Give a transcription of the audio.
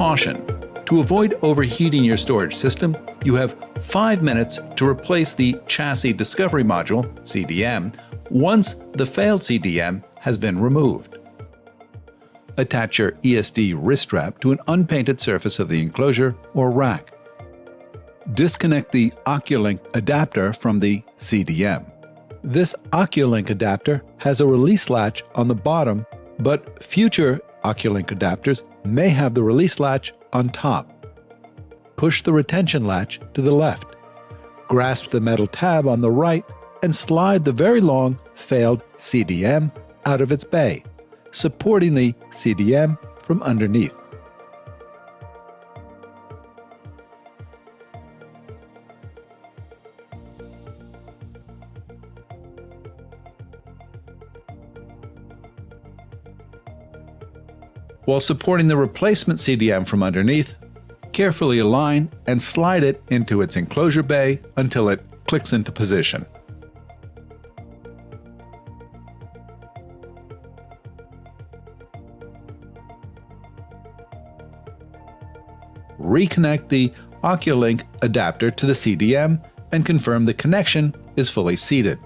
Caution: to avoid overheating your storage system, you have 5 minutes to replace the Chassis Discovery Module, CDM, once the failed CDM has been removed. Attach your ESD wrist strap to an unpainted surface of the enclosure or rack. Disconnect the OcuLink adapter from the CDM. This OcuLink adapter has a release latch on the bottom, but future OcuLink adapters may have the release latch on top. Push the retention latch to the left. Grasp the metal tab on the right and slide the very long, failed CDM out of its bay, supporting the CDM from underneath. While supporting the replacement CDM from underneath, carefully align and slide it into its enclosure bay until it clicks into position. Reconnect the OcuLink adapter to the CDM and confirm the connection is fully seated.